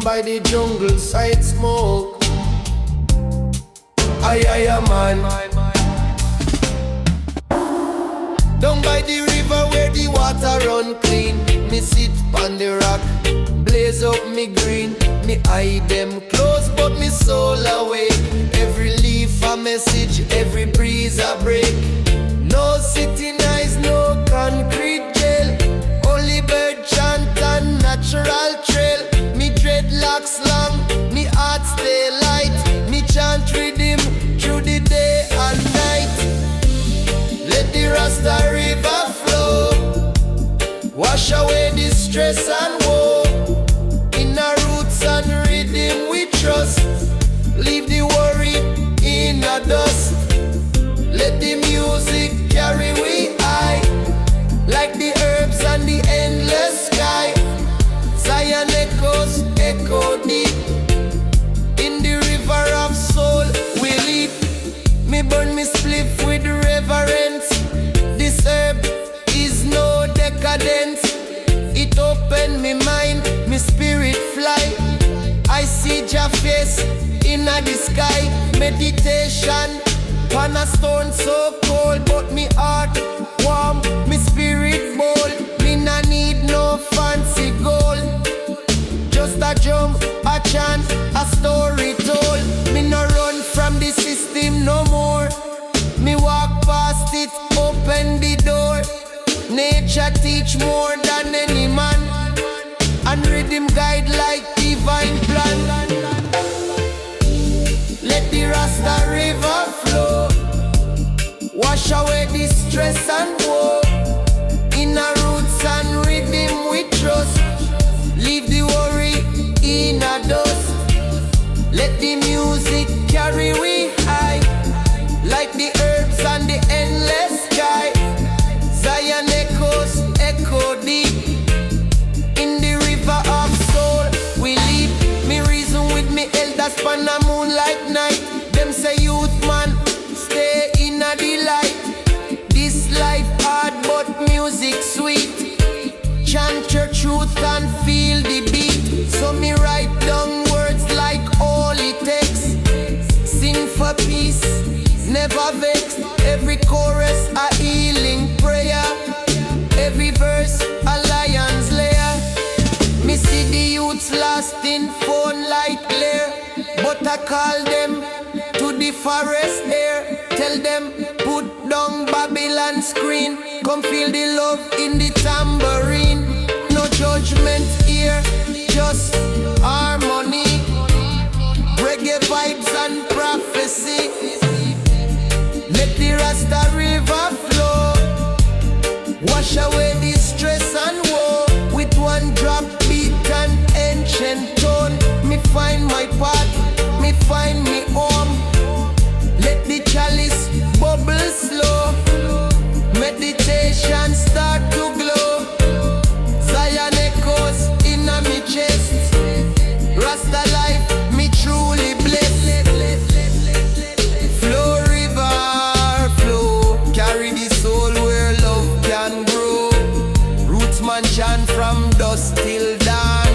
By the jungle side smoke. Aye, man. Down by the river where the water run clean, me sit on the rock, blaze up me green. Me eye them close but me soul awake. Every leaf a message, every breeze a break. No city nice, no concrete jail. Only bird chant and natural trail. Me dreadlocks long, me heart stay light. Me chant rhythm through the day and night. Let the Rasta river flow, wash away the stress and woe. In our roots and rhythm we trust. Leave the worry in the dust. Let the music carry we high, like the herbs and the endless sky. Zion echoes echo deep. In the river of soul we leap. Me burn me spliff with reverence. This herb is no decadence. It open me mind, me spirit fly. I see Jah face in the sky. Meditation on a stone so cold, but me heart warm, me spirit bold. Me nah need no fancy gold, just a drum, a chant, a story told. Me no run from the system no more. Me walk past it, open the door. Nature teach more than any man, and rhythm guide like divine plan. Let the Rasta river flow, wash away the stress and woe. In our roots and rhythm we trust. Leave the worry in a dust. Let the music carry we high, like the herbs and the endless sky. Zion echoes echo deep. In the river of soul we leap. Me reason with me elders pan a moonlight night. Them say youth man, stay in a delight. This life hard but music sweet. Chant your truth and feel the beat. So me write down words like all it takes. Sing for peace, never vex. Every chorus a healing prayer. Every verse a lion's lair. Me see the youths lost in phone light glare, but I call them to the forest air. Tell them put down Babylon screen. Come feel the love in the tambourine. No judgment here, just harmony. Reggae vibes and prophecy. Let the Rasta river flow, wash away the stress and woe. With one drop beat and ancient tone, me find my path, me find me home. Let the chalice bubble slow. Meditation start to glow. Zion echoes in a me chest. Rasta life me truly blessed. Flow river flow, carry the soul where love can grow. Roots man chant from dusk till dawn.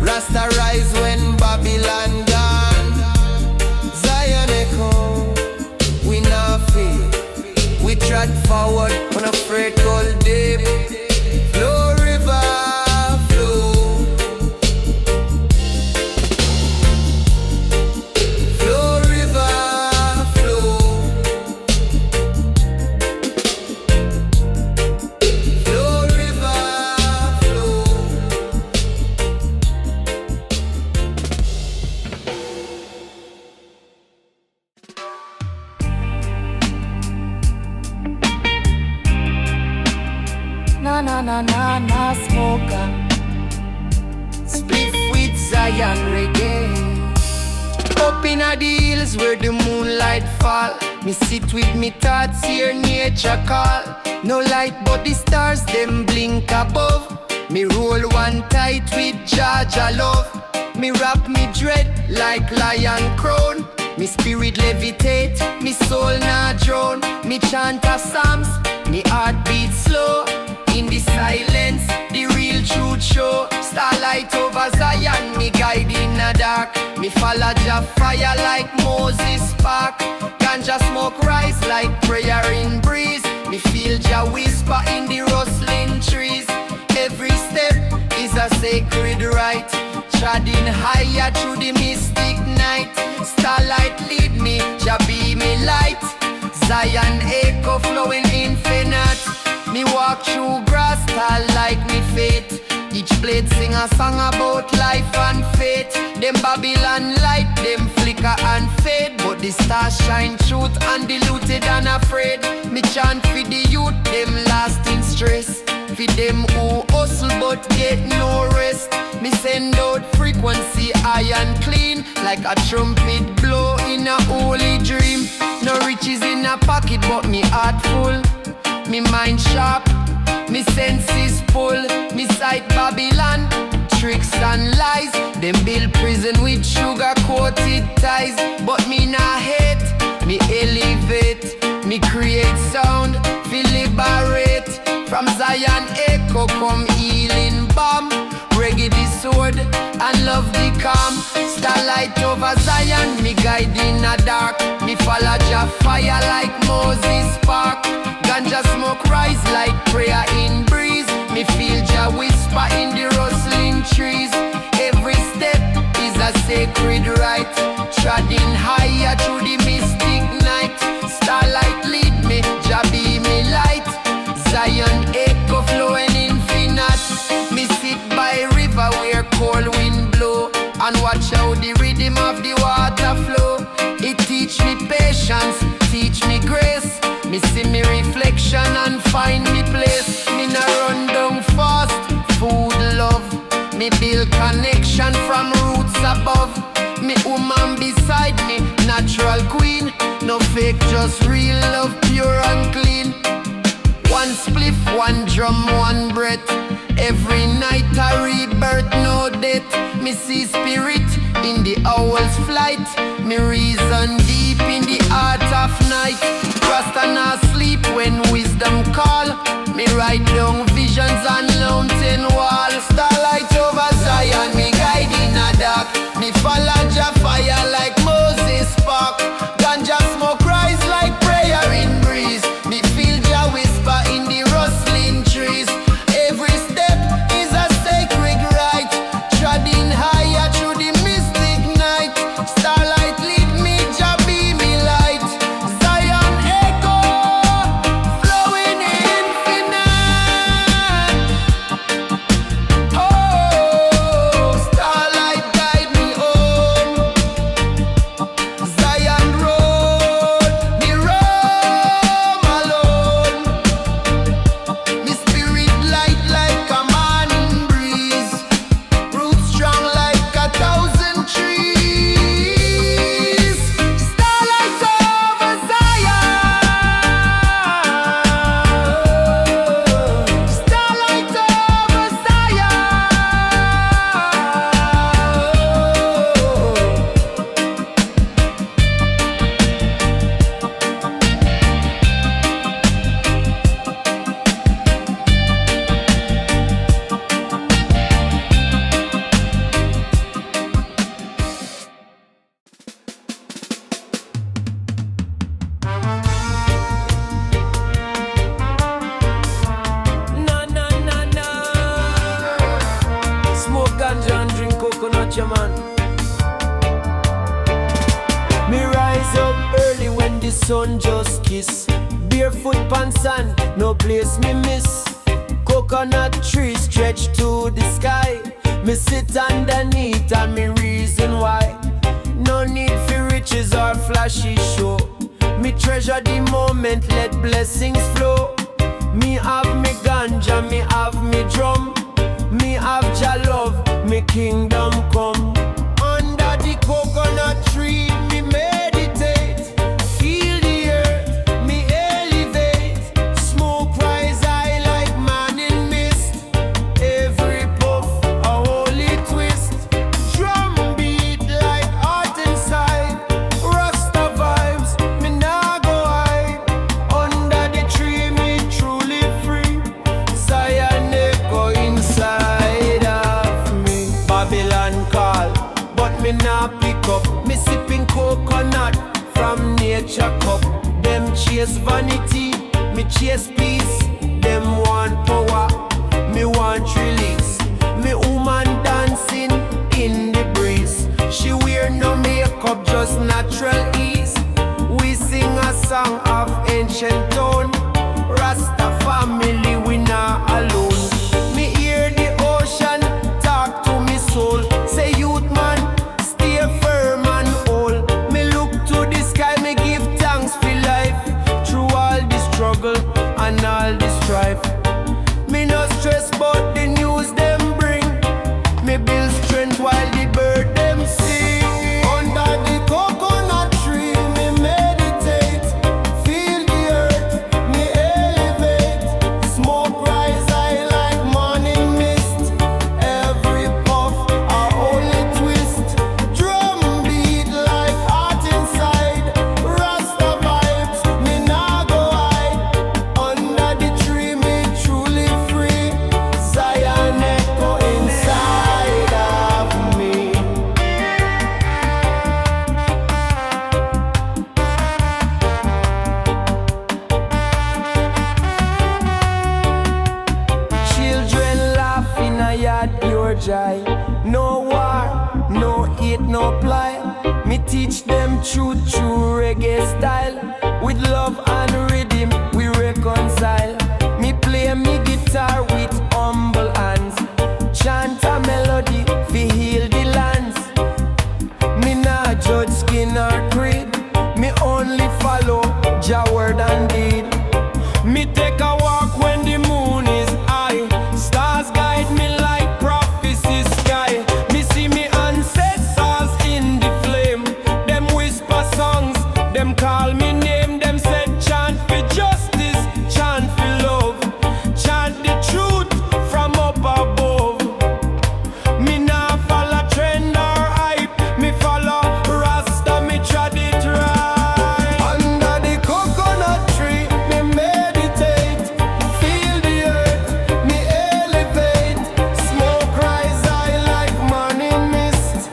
Rasta rise when Babylon gone. Zion echo, we not fear. We trot forward, unafraid gold deep. Flow river flow. Flow river flow. Flow river flow. Na smoker. Split with Zion reggae. Up in the hills where the moonlight fall. Me sit with me thoughts, hear nature call. No light but the stars them blink above. Me roll one tight with Jaja love. Me wrap me dread like lion crown. Me spirit levitate, me soul not drown. Me chant a psalms, me heart beat slow. In the silence, the real truth show. Starlight over Zion, me guide in the dark. Me follow Jah fire like Moses spark. Ganja smoke rise like prayer in breeze. Me feel Jah whisper in the rustling trees. Every step is a sacred rite, treading higher through the mystic night. Starlight lead me, Jah be me light. Zion echo flowing infinite. Me walk through grass tall like me fate. Each blade sing a song about life and fate. Them Babylon light, them flicker and fade, but the stars shine truth undiluted and afraid. Me chant for the youth, them lasting stress. For them who hustle but get no rest. Me send out frequency high and clean, like a trumpet blow in a holy dream. No riches in a pocket but me heart full. Me mind sharp, me senses full. Me sight Babylon, tricks and lies. Them build prison with sugar-coated ties. But me nah hate, me elevate. Me create sound, feel liberate. From Zion echo come healing balm. Reggae the sword and love the calm. Starlight over Zion, me guide in the dark. Me follow Jah fire like Moses spark. Ganja smoke rise like prayer in breeze. Me feel Jah whisper in the rustling trees. Every step is a sacred rite, treading higher through the mystic night. Starlight lead me, Jah be me light. Zion echo flowing infinite. Me sit by river where cold wind blow, and watch how the rhythm of the water flow. It teach me patience, teach me grace. Me see me reflection and find me place. Me nah run down fast, food love. Me build connection from roots above. Me woman beside me, natural queen. No fake, just real love, pure and clean. One spliff, one drum, one breath. Every night a rebirth, no death. Me see spirit in the owl's flight. Me reason deep in the heart of night. Rasta not sleep when wisdom call. Me write down visions on mountain wall. Starlight over Zion, me guide in the dark. Me follow Jah fire like Moses spark. Ganja smoke rise like prayer in breeze. Me feel Jah whisper in the rustling trees. Every step is a sacred rite, treading higher through the mystic night. Starlight lead me, Jah be me light. Zion echo flowing infinite. Oh, starlight guide me home. Zion road, me roam alone. Me spirit light like a morning breeze. Roots strong like 1,000 trees. Starlight over Zion. Starlight over Zion. Na na na na. Smoke ganja and drink coconut, yeah man. Me rise up early when the sun just kiss. Barefoot pan sand, no place me miss. Coconut tree stretch to the sky. Me sit underneath and me reason why. No need for riches or flashy show. Me treasure the moment, let blessings flow. Me have me ganja, me have me drum. Me have Jah love, me kingdom come. Under the coconut tree, me meditate. Feel the earth, me elevate. Smoke rise high like man in mist. Every chase vanity, me chase peace. Them want power, me want release. Me woman dancing in the breeze. She wear no makeup, just natural ease. We sing a song of ancient tone. Rasta family, we not alone. Me hear the ocean talk to me soul. Say youth man, stay firm and whole. Me look to the sky, me give thanks for life. Through all the struggle and all the strife, me no stress about the news them bring. Me build strength while the bird them sing. Under the coconut tree, me meditate. Feel the earth, me elevate. Smoke rise high like morning mist. Every puff a holy twist. Drum beat like heart inside. Rasta vibes, me nah go hide. Under the tree, me truly free. Zion echo inside of me. Children laughing, I had pure joy. No war, no hate, no ply. Me teach them truth through reggae style. With love and rhythm, we reconcile. Me play me guitar with humble hands. Chant a melody, fi heal the lands. Me nah judge skin or creed. Me only follow Jah word and deed. Me take a walk when the moon is high. Stars guide me like prophecy sky. Me see me ancestors in the flame. Them whisper songs, them call me name. Them said chant for justice, chant for love. Chant the truth from up above. Me nah follow trend or hype. Me follow Rasta, me trod it right. Under the coconut tree, me meditate. Feel the earth, me elevate. Smoke rise high like morning mist.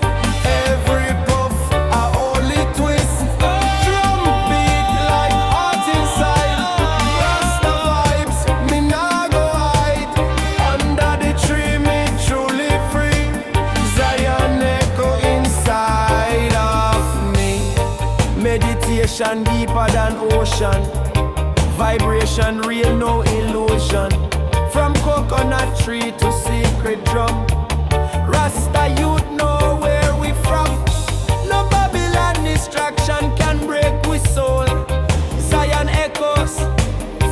Every puff a holy twist. Drum beat like heart inside. Rasta vibes, me nah go hide. Under the tree, me truly free. Zion echo inside of me. Meditation deeper than ocean. Vibration real, no illusion. From coconut tree to secret drum. Rasta youth know where we from. No Babylon distraction can break we soul. Zion echoes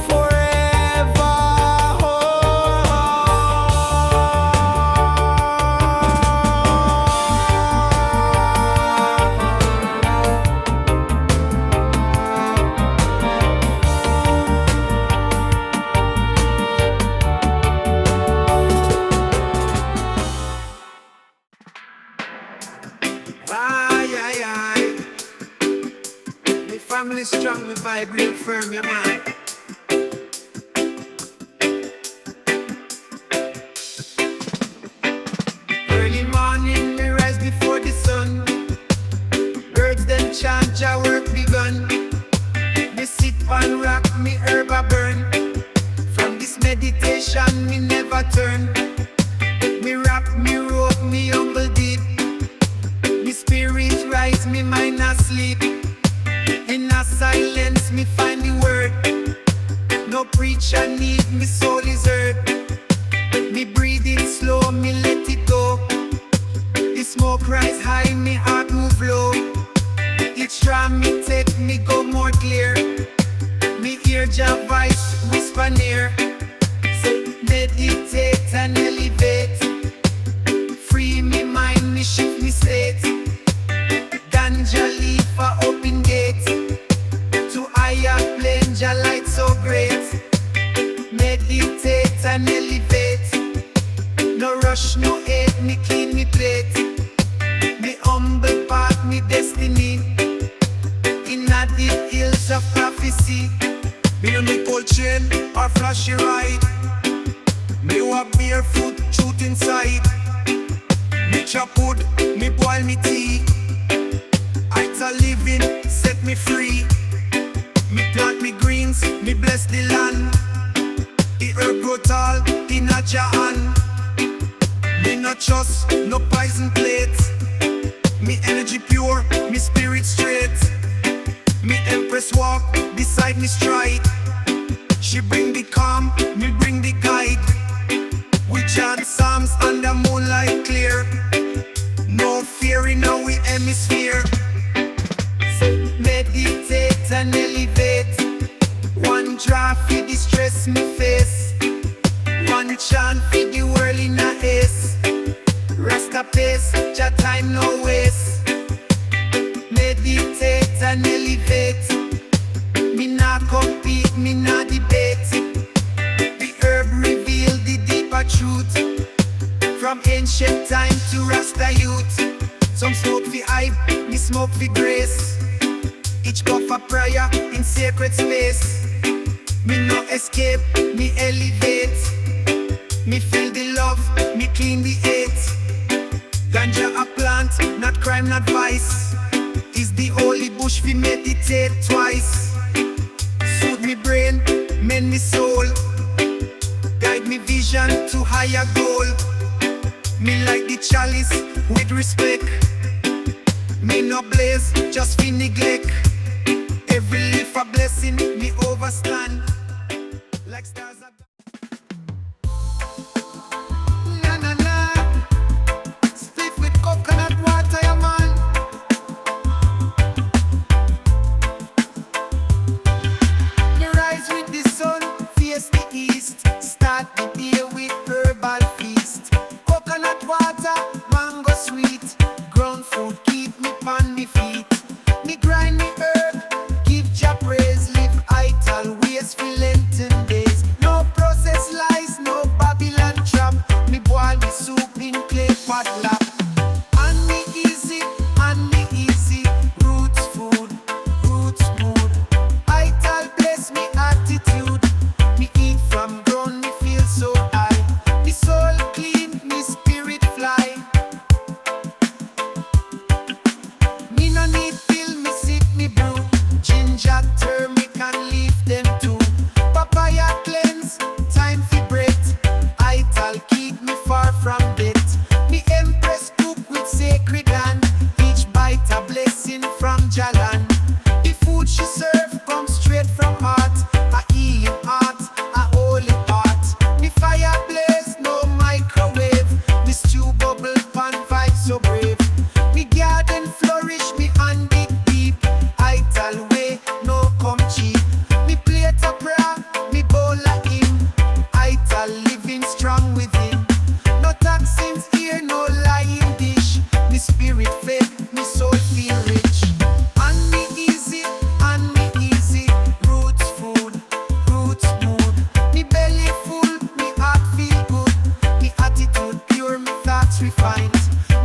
forever. Aye, aye, aye. Me family strong, me vibe real firm, yeah, man. Early morning, me rise before the sun. Birds then chant, Jah work begun. Me sit and rock, me herb a burn. From this meditation, me never turn. Me rap, me rope, me humble deep. Me spirit rise, me mind asleep. In a silence, me find the word. No preacher need, me soul is hurt. Me breathing slow, me let it go. The smoke rise high, me heart move low. Each time me take, me go more clear. Me hear Jah voice whisper near. Say, meditate and elevate. Free me mind, me shift me state. Ganja leaf for open gate. To higher plane, Jah light so great. Meditate and elevate. No rush, no hate, me clean me plate. Me humble path, me destiny. In the hills of prophecy. Me on the cold chain or flashy ride. Me walk barefoot, truth inside. Me chop wood, me boil me tea. Ital living, set me free. Me plant me green. touch us, no poison plates. Me energy pure, me spirit straight. Me empress walk beside me stride. She bring the calm, me bring the guide. We chant psalms under moonlight clear. No fear in our hemisphere. Meditate and elevate. One draft for the stress me face. One chant for the world in a haste. Rasta pace, ja time no waste. Meditate and elevate. Me nah compete, me nah debate. The herb reveal the deeper truth. From ancient time to Rasta youth. Some smoke for hype, me smoke for grace. Each puff a prayer in sacred space. Me no escape, me elevate. Me feel the love, me clean the hate. Ganja a plant, not crime, not vice. Is the holy bush we meditate twice. Soothe me brain, mend me soul. Guide me vision to higher goal. Me like the chalice with respect. Me no blaze, just fi neglect. Every leaf a blessing, me overstand. Like stars at na na na. Split with coconut water, yeah man. You rise with the sun, face the east. Start the day with herbal feast. Coconut water, mango sweet. Ground fruit keep me on me feet. Me grind me herb, give Jah praise. Live ital ways for Lenten days. No process lies, no Babylon trap. Me boil me soup in clay pot lap. And me easy, roots food, roots mood. Ital bless me attitude. Me eat from ground, me feel so high. Me soul clean, me spirit fly. Me no need pill, me sip, me brew. Ginger, turmeric and leaf them too. Papaya cleanse, time for breath. Ital keep me far from death. Me empress cook with sacred hand. Each bite a blessing from Jalan. The food she serve comes straight from heart. A healing heart, a holy part. Me fire blaze, no microwave. Me stew bubble pan vibe so brave. Me garden flourish, me hand dig deep. Ital way, no come cheap. Me plate a bra, me bowl a him. Ital living strong within. No toxins here, no lying dish. Me spirit fed, me soul feel rich. And me easy, roots food, roots mood. Me belly full, me heart feel good. Me attitude pure, me thoughts refined.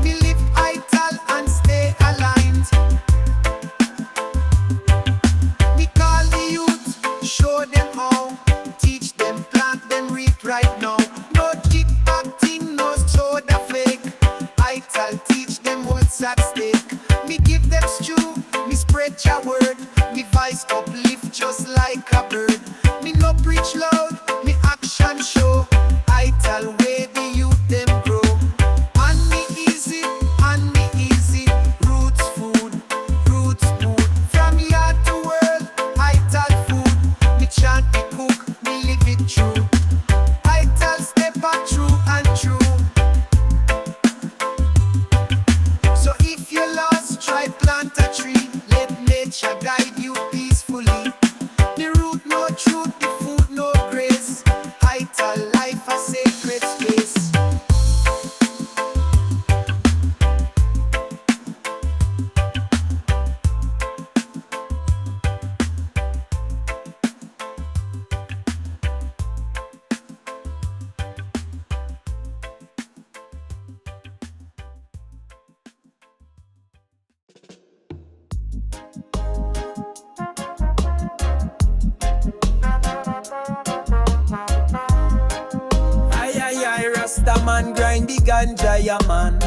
Me live ital and stay aligned. Me call the youth, show them how. Teach them, plant them, reap right now. No kickbacking, no soda fake. Ital teach them what's at stake. Me give them stew, me spread your word. Me voice uplift just like a bird. Me no preach loud, me action show. Ital way the youth them grow. And me easy, roots food, roots mood. From yard to world, ital food. Me chant, me cook, me live it true. Ital Steppa true and true. So if you're lost, try plant a tree. Let nature guide you peacefully. The root no truth, the food no grace. Ital life a sacred space. Rasta man grind the ganja, yeah man.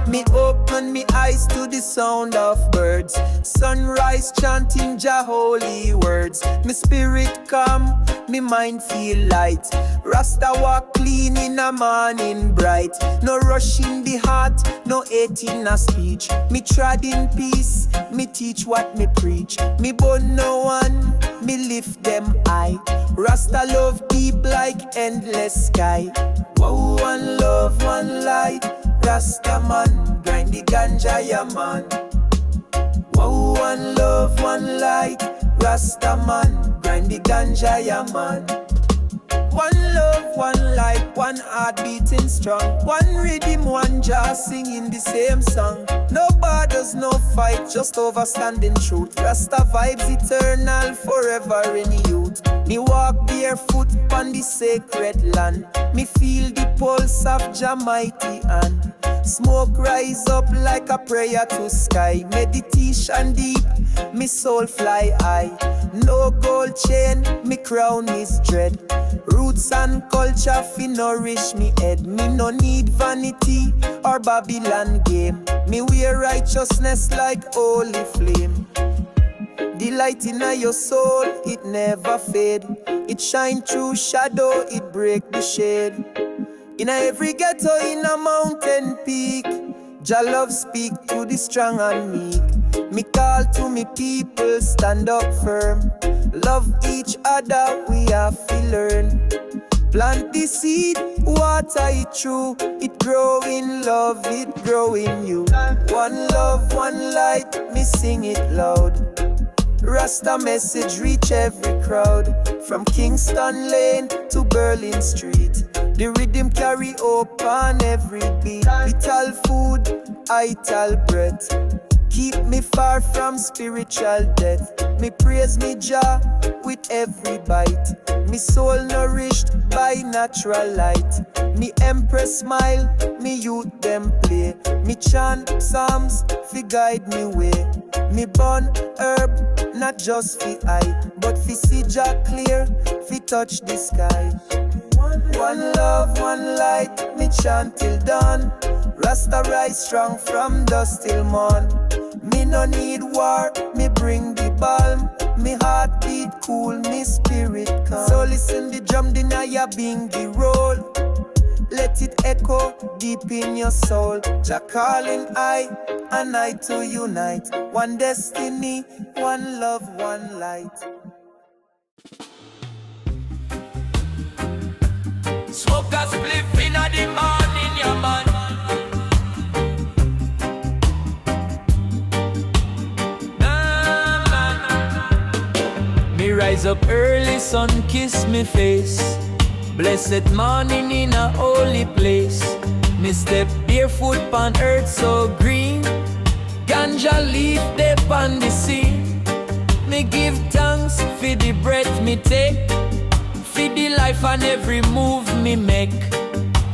Me open me eyes to the sound of birds. Sunrise chanting Jah holy words. Me spirit calm, me mind feel light. Rasta walk clean in a morning bright. No rush in the heart, no hate in a speech. Me trod in peace, me teach what me preach. Me bun no one, me lift them high. Rasta love deep like endless sky. Whoa, one love, one light. Rasta man, grind the ganja, yeah man. Whoa, one love, one light. Rasta man, grind the ganja, yeah man. One love, one light, one heart beating strong. One rhythm, one Jah singing the same song. No borders, no fight, just overstanding truth. Rasta vibes eternal, forever in youth. Me walk barefoot on the sacred land. Me feel the pulse of Jah mighty hand. Smoke rise up like a prayer to sky. Meditation deep, me soul fly high. No gold chain, me crown is dread. Roots and culture fi nourish me head. Me no need vanity or Babylon game. Me wear righteousness like holy flame. The light in your soul, it never fade. It shine through shadow, it break the shade. In every ghetto, in a mountain peak, Jah love speak to the strong and meek. Me call to me people, stand up firm. Love each other, we have to learn. Plant the seed, water it true. It grow in love, it grow in you. One love, one light, me sing it loud. Rasta message reach every crowd. From Kingston Lane to Berlin Street. The rhythm carry hope on every beat. Ital food, Ital breath. Keep me far from spiritual death. Me praise me Jah with every bite. Me soul nourished by natural light. Me empress smile, me youth them play. Me chant psalms, fi guide me way. Me burn herb, not just fi eye, but fi see Jah clear, fi touch the sky. One love, one light, me chant till dawn. Rasta rise strong from dusk till morn. Me no need war, me bring the balm. Me heart beat cool, me spirit calm. So listen the drum, the naya bingy roll. Let it echo deep in your soul. Jah calling I and I to unite. One destiny, one love, one light. Smoke a spliff inna the morning, yeah man. Me rise up early, sun kiss me face. Blessed morning in a holy place. Me step barefoot on earth so green. Ganja leaf dip on the sea. Me give thanks for the breath me take. For the life and every move me make.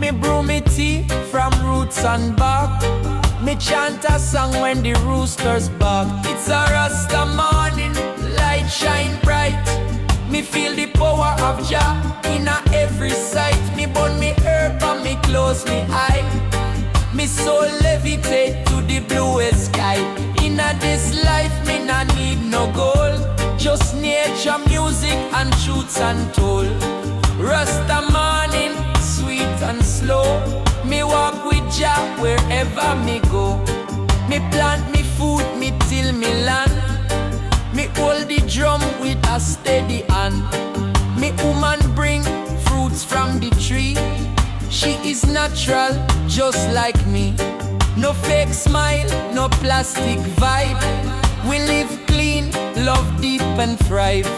Me brew me tea from roots and bark. Me chant a song when the roosters bark. It's a Rasta morning, light shine bright. Me feel the power of Jah in a every sight. Me burn me herb and me close me eye. Me soul levitate to the bluest sky. In a this life me nah need no goal. Just nature, music and truths untold. Rasta morning, sweet and slow. Me walk with Jah wherever me go. Me plant me food, me till me land. Me hold the drum with a steady hand. Me woman bring fruits from the tree. She is natural, just like me. No fake smile, no plastic vibe. We live clean, love deep and thrive.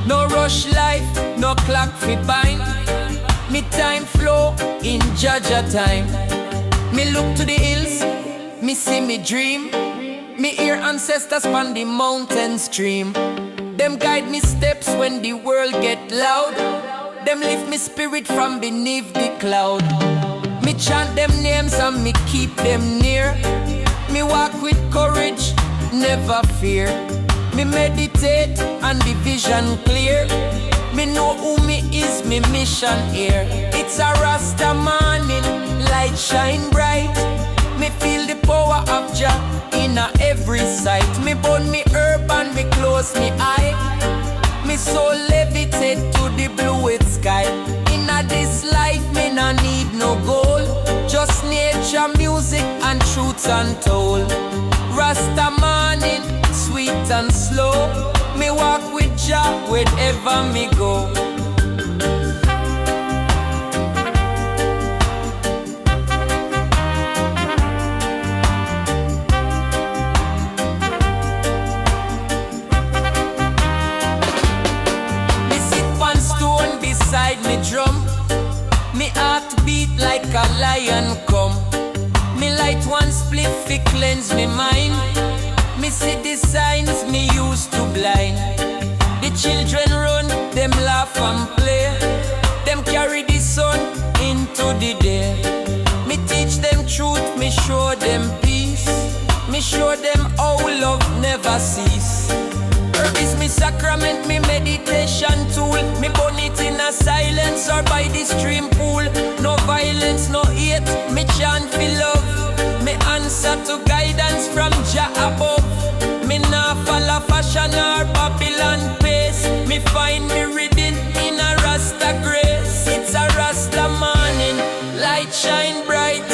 No rush life, no clock fi bind. Me time flow in Jaja time. Me look to the hills, me see me dream. Me hear ancestors on the mountain stream. Them guide me steps when the world get loud. Them lift me spirit from beneath the cloud. Me chant them names and me keep them near. Me walk with courage, never fear. Me meditate and the vision clear. Me know who me is, me mission here. It's a Rasta morning, light shine bright. Me feel the stories untold. Rasta morning, sweet and slow. Me walk with Jah wherever me go. Me sit on stone beside me drum. Me heart beat like a lion come. Me light one split fi cleanse me mind. Me see the signs me used to blind. The children run, them laugh and play. Them carry the sun into the day. Me teach them truth, me show them peace. Me show them how love never cease. Herb is me sacrament, me meditation tool. Me burn it in a silence or by the stream pool. No violence, no hate, me chant for love. Me answer to guidance from Jah above. Me nah follow fashion or Babylon pace. Me find me reading in a Rasta grace. It's a Rasta morning, light shine bright.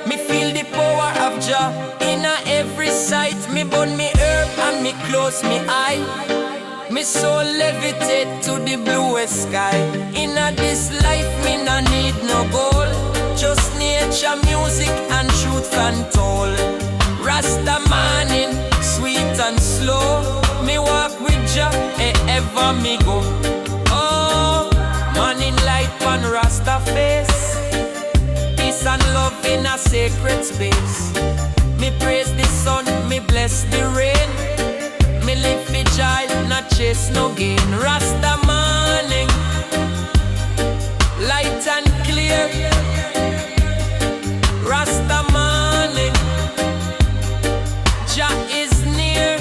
Me feel the power of Jah in a every sight. Me burn me herb and me close me eye. Me soul levitate to the bluest sky. In a this life me nah need no goal. Just nature, music and truth untold. Rasta morning, sweet and slow. Me walk with Jah wherever me go. Oh, morning light on Rasta face. Peace and love in a sacred space. Me praise the sun, me bless the rain. Me live for joy, not chase no gain. Rasta morning, light and clear. Rasta morning, Jah is near.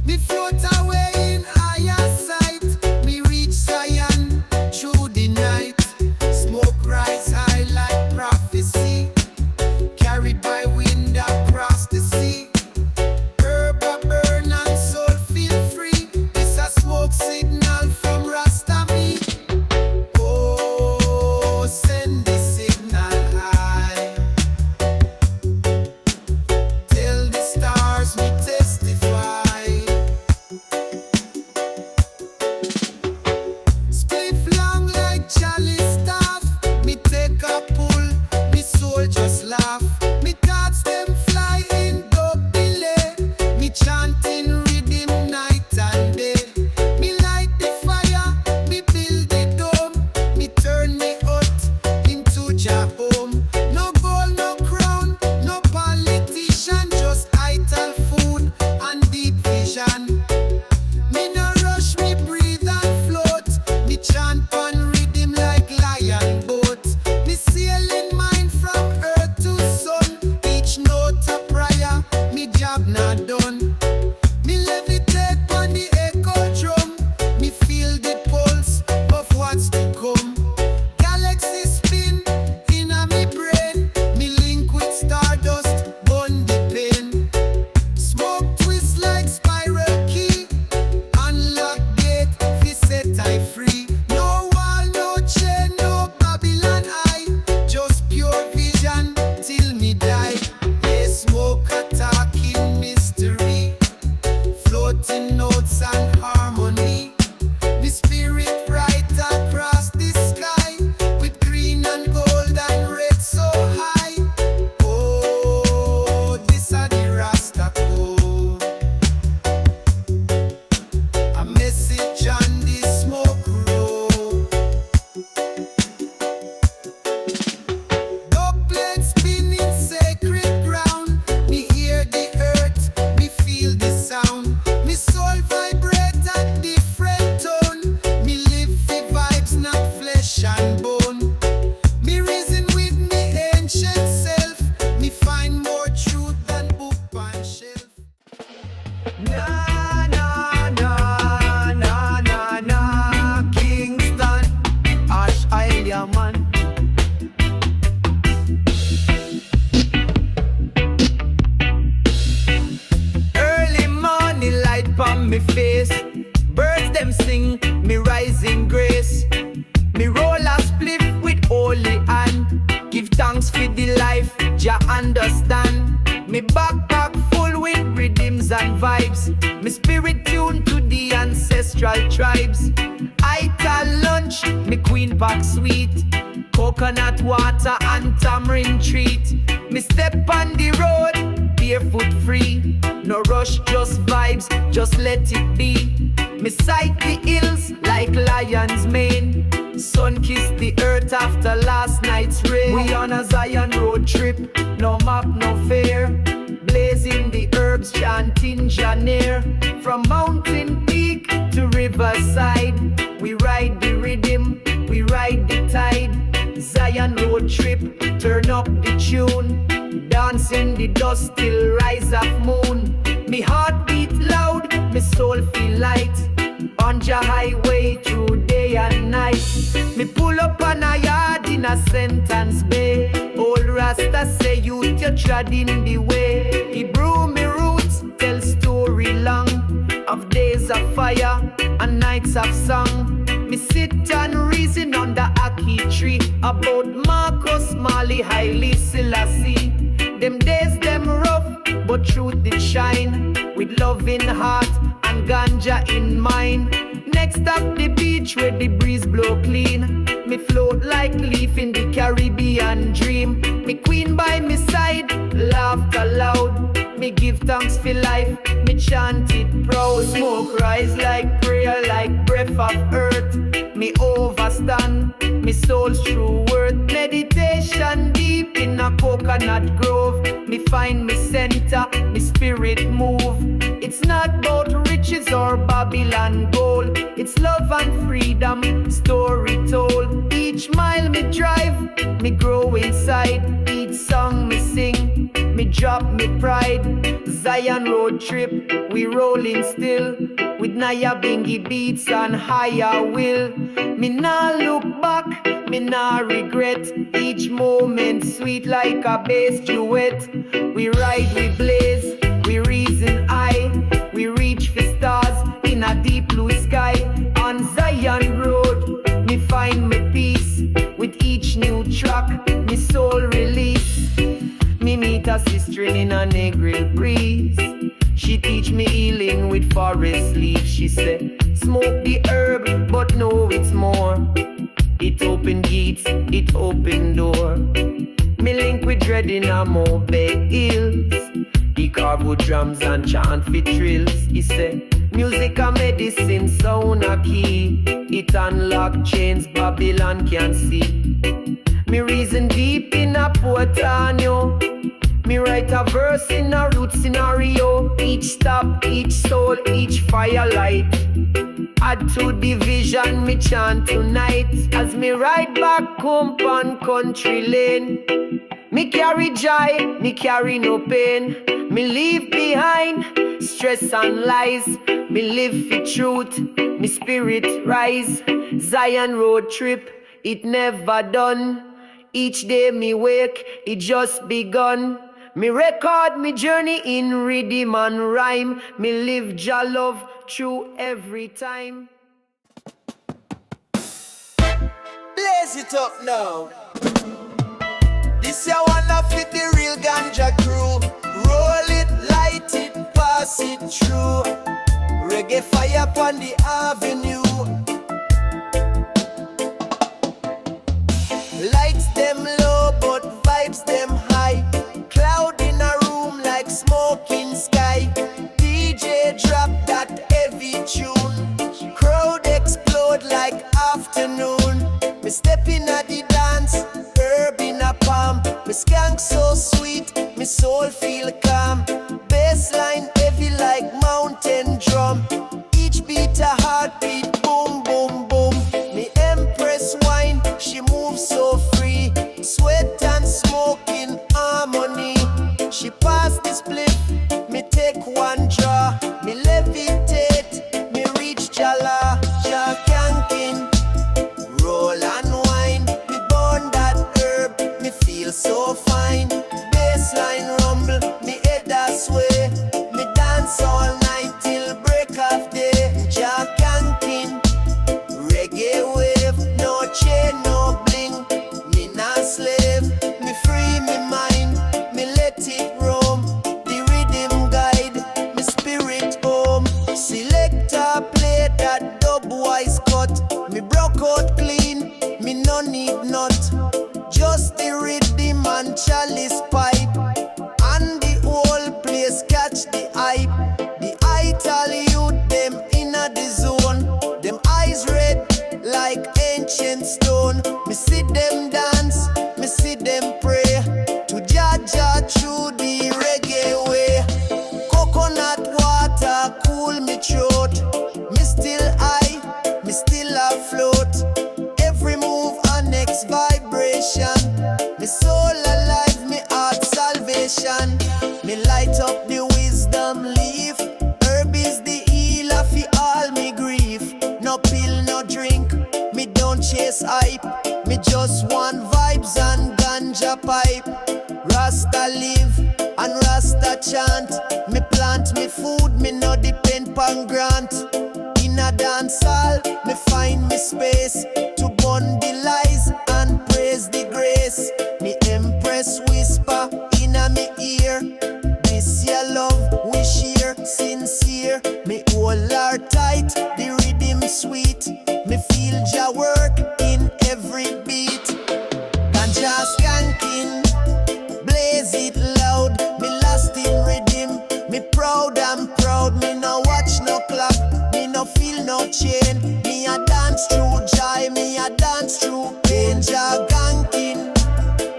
Me float away in higher sight. Me reach ancestral tribes. Ital lunch, me queen pack sweet, coconut water and tamarind treat. Me step on the road, barefoot free. No rush, just vibes, just let it be. Me sight the hills like lion's mane. Sun kissed the earth after last night's rain. We on a Zion road trip, no map, no fare. Blazing the herbs, chanting Janeer. From mountain peak to riverside, we ride the rhythm, we ride the tide. Zion road trip, turn up the tune. Dance in the dust till rise of moon. Me heart beat loud, me soul feel light. On the highway through day and night. Me pull up on a yard in a sentence bay. Old Rasta say youth you trod in the way. He brew me roots, tell story long of days of fire and nights of song. Me sit and reason under a key tree about Marcus Marley, Haile Selassie. Them days them rough, but truth did shine. With love in heart and ganja in mind. Next up the beach where the breeze blow clean. Me float like leaf in the Caribbean dream. Me queen by me side, laughter loud. Me give thanks for life, me chant it proud. Smoke rise like prayer, like breath of earth. Me overstand, me soul's true worth. Meditation deep in a coconut grove. Me find me center, me spirit move. It's not about riches or Babylon gold. It's love and freedom, story told. Each mile me drive, me grow inside. Each song me sing, me drop me pride. Zion road trip, we rolling still. With Naya Bingy beats and higher will. Me nah look back, me nah regret. Each moment sweet like a bass duet. We ride, we blaze, we reason high. We reach for stars in a deep blue sky. On Zion road, me find me peace. With each new track, me soul release. Me meet a sister in a Negril breeze. She teach me healing with forest leaves. She said, smoke the herb, but know it's more. It open gates, it open door. Me link with dread in a Mobile Hills. He carve with drums and chant for thrills. He said, music a medicine, sound a key. It unlock chains Babylon can see. Me reason deep in a Portanio. Me write a verse in a root scenario. Each stop, each soul, each firelight. Add to the vision, me chant tonight. As me ride back home on country lane. Me carry joy, me carry no pain. Me leave behind stress and lies. Me live for truth, me spirit rise. Zion road trip, it never done. Each day me wake, it just begun. Me record me journey in rhythm and rhyme. Me live Jah love through every time. Blaze it up now. This ya wanna fit the real ganja crew. Roll it, light it, pass it through. Reggae fire upon the avenue. Lights them low, but vibes them high. Cloud in a room like smoking sky. DJ drop that heavy tune. Crowd explode like afternoon. Me step in at the dance, herb in a palm. Me skank so sweet, me soul feel calm. Bassline heavy like mountain drum. Each beat a heartbeat, boom, boom, boom. Me empress wine, she moves so free. Sweat and smoke in harmony. She pass the split, me take one draw. Me levitate, me reach Jala. Jah canking, roll and wine. Me burn that herb, me feel so fine. Bassline rumble, me head that sway. Me no need nut, just the rhythm and chalice pipe, and the whole place catch the hype. The Ital youth them inna the zone, them eyes red like ancient stone. Me see them dance, me see them pray to Jaja through the reggae way. Coconut water cool me throat, me still high, me still afloat. Every move a next vibration, me soul alive, me heart salvation. Me light up the wisdom leaf, herb is the healer fi all me grief. No pill, no drink, me don't chase hype, me just want vibes and ganja pipe. Rasta live and Rasta chant, me plant me food, me no depend pon grant. In a dance hall, me find me space to burn the lies and praise the grace. Me empress whisper in a me ear, this your love we share, sincere. Me hold her tight, the rhythm sweet. Me feel Jah work in every beat. Ganja skanking, blaze it loud. Me lost in rhythm, me proud, I'm proud. Me no watch no clock, me no feel no chain. Me a dance through joy, me a dance through pain. Jah ganking,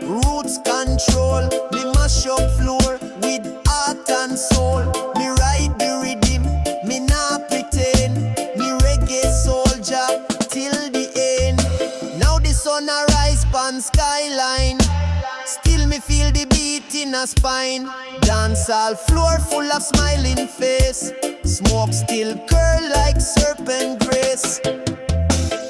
roots control. Me mash up floor with heart and soul. Me ride the rhythm, me nah pretend. Me reggae soldier till the end. Now the sun a rise pan skyline, still me feel the beat in a spine. Dance all floor full of smiling face, smoke still curl like serpent grace.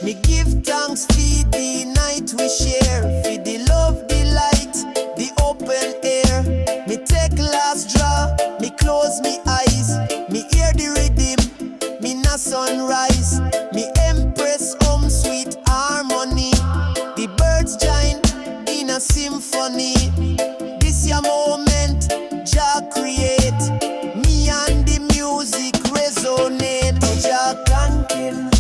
Me give thanks for the night we share, for the love, the light, the open air. Me take last draw, me close me eyes, me hear the rhythm, me na sunrise. Me empress sweet harmony, the birds join in a symphony. This your moment, Jah create, me and the music resonate. Jah clanking,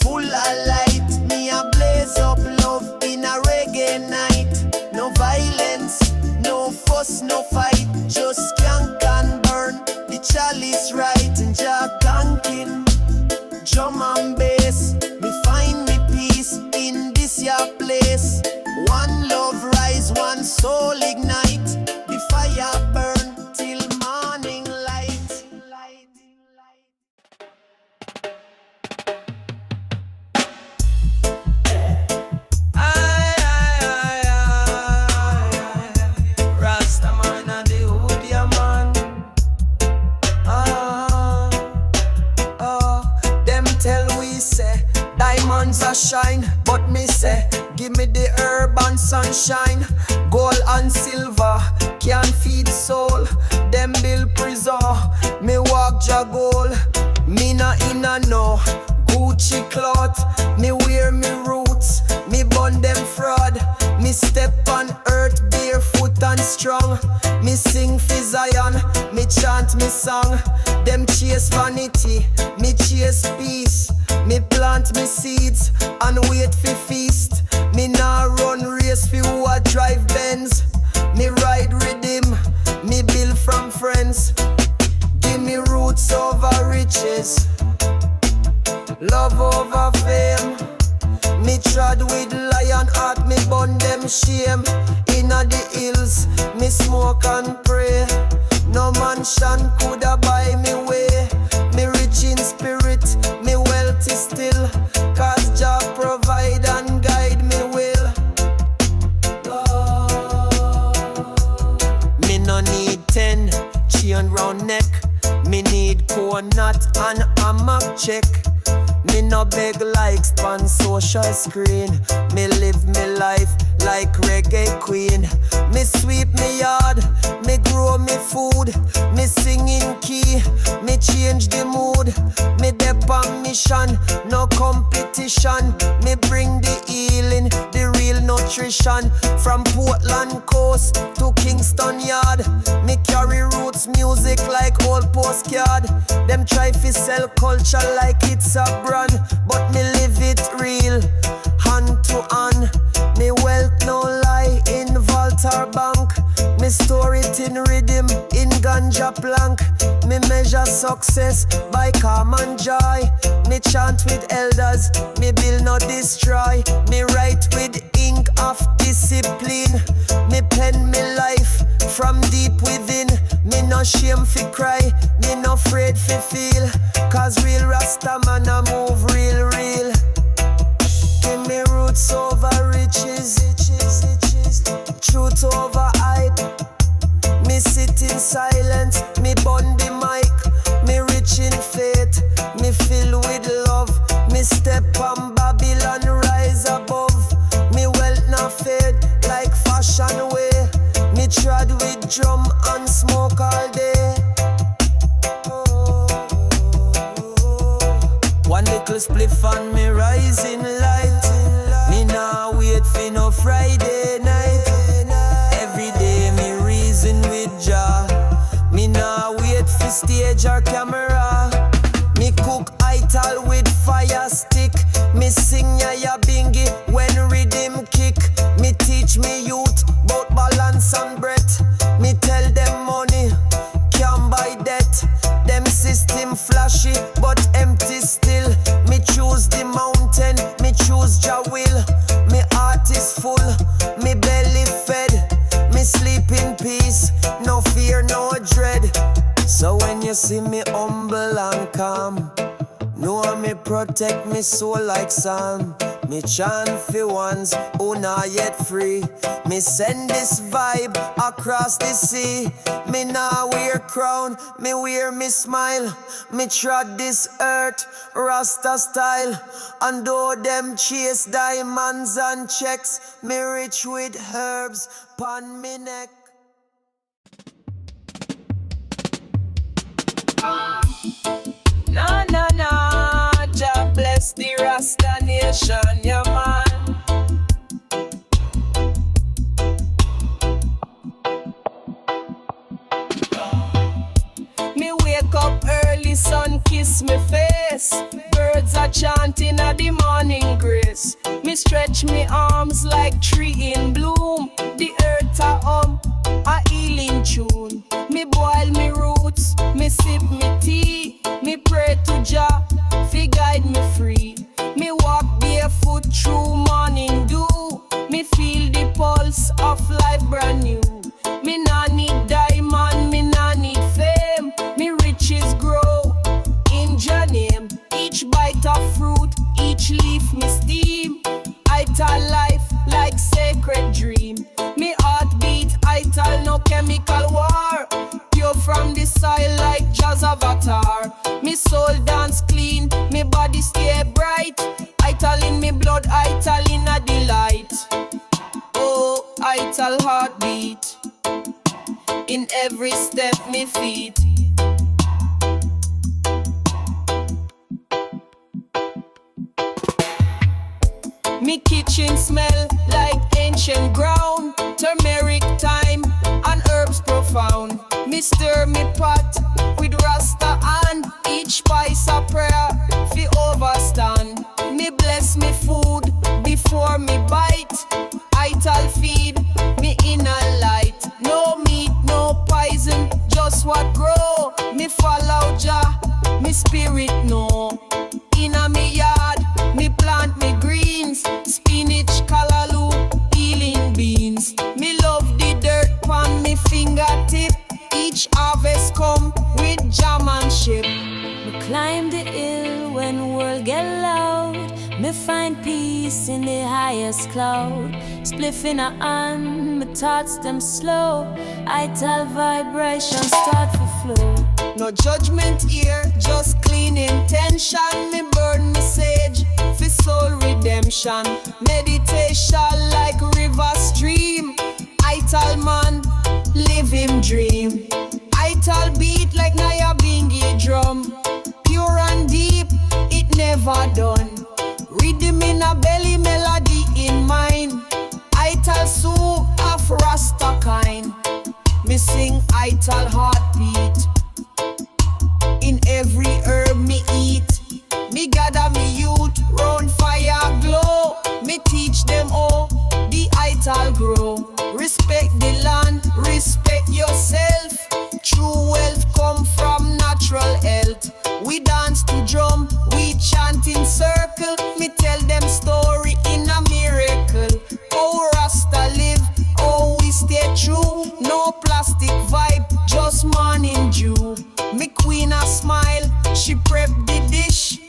full of light, me a blaze up love in a reggae night. No violence, no fuss, no fight, just skank and burn the chalice right. And Jah clanking, drum and bass, me find me peace in this your place. One love rise, one soul ignite, the fire burn till morning light. Rasta man and the hood, yeah man. Them tell we say diamonds are shine, but me say give me the herb and sunshine. Gold and silver can feed soul. Them build prison, me walk jagol. Me na inna no Gucci cloth. Me wear me roots, me bun them fraud. Me step on earth barefoot and strong. Me sing for Zion, me chant me song. Them chase vanity, me chase peace. Me plant me seeds and wait for feast. Me nah run race for who a drive Benz. Me ride rhythm, me build from friends. Give me roots over riches, love over fame. Me trod with lion heart, me bun them shame. Inna the hills, me smoke and pray. No mansion coulda buy me way. Me rich in spirit, me wealthy still, cause Jah provide and guide me will. Me no need 10 chain round neck, me need coconut and hammock check. Me no beg likes on social screen. Me live me life like reggae queen. Me sweep me yard, me grow me food. Me sing in key, me change the mood. Me dep on mission, no competition. Me bring the healing, the real nutrition. From Portland coast to Kingston yard. Me carry roots music like old postcard. Them try fi sell culture like it's a brand, but me live it real, hand to hand. blank. Me measure success by calm and joy. Me chant with elders, me build no destroy. Me write with ink of discipline. Me pen me life from deep within. Me no shame fi cry, me no afraid fi feel. Cause real Rasta man a move real. Give me roots over riches, truth over hype. Me sit in silence, me bond the mic. Me rich in faith, me fill with love. Me step on Babylon, rise above. Me wealth not fade like fashion way. Me trod with drum and smoke all day. One little spliff on me rising light. Me nah wait for no Friday night. Every day me reason with Jah. Me nah wait for stage or camera. Me cook Ital with fire stick. Me sing ya bingy when rhythm kick. Me teach me youth bout balance and breath. Me tell them money can't buy debt. Them system flashy but empty still. Me choose the mountain, me choose Jah will. Me heart is full, me belly fed. Me sleep in peace, no fear, no dread. So when you see me humble and calm, know me protect me soul like Psalm. Me chant for ones who not yet free. Me send this vibe across the sea. Me nah wear crown, me wear me smile. Me trod this earth, Rasta style. And though them chase diamonds and checks, me rich with herbs pon me neck. No, no, no, Jah bless the Rasta nation, yeah man. Me wake up early, sun kiss me face. Birds are chanting at the morning grace. Me stretch me arms like tree in bloom. The earth a healing tune. Me boil me roots, me sip me tea. Me pray to Jah, fi guide me free. Me walk barefoot through morning dew. Me feel the pulse of life brand new. Me nah need diamond, me nah need fame. Me riches grow in Jah name. Each bite of fruit, each leaf me steam. Ital life like sacred dream. Me heartbeat, Ital no chemical war. Pure from the soil like Jazz avatar. Me soul dance clean, me body stay bright. Ital in me blood, Ital in a delight. Oh, Ital heartbeat. In every step me feet. Me kitchen smell like ancient ground. Turmeric, thyme, and herbs profound. Me stir me pot with Rasta and each spice a prayer fi overstand. Me bless me food before me bite. Ital feed me inner light. No meat, no poison, just what grow. Me follow Jah, me spirit know. Inna me yard, me plant me greens. Spinach, callaloo, healing beans. Me love the dirt pon me fingertip. Each harvest come with jammanship. Me climb the hill when world get loud. Me find peace in the highest cloud. Spliff in a hand, me thoughts them slow. Ital vibration start to flow. No judgment here, just clean intention. Me burn me sage for soul redemption. Meditation like river stream. Ital man, live him dream. Ital beat like Naya Bingi drum. Pure and deep, it never done. Rhythm in a belly, melody in mind. Ital soup of Rasta kind. Me sing Ital heartbeat. In every herb me eat. Me gather me youth round fire glow. Me teach them all the Ital grow. Respect the land, respect yourself. True wealth them story in a miracle. Oh, Rasta live, oh, we stay true. No plastic vibe, just morning dew. Me queen a smile, she prep the dish.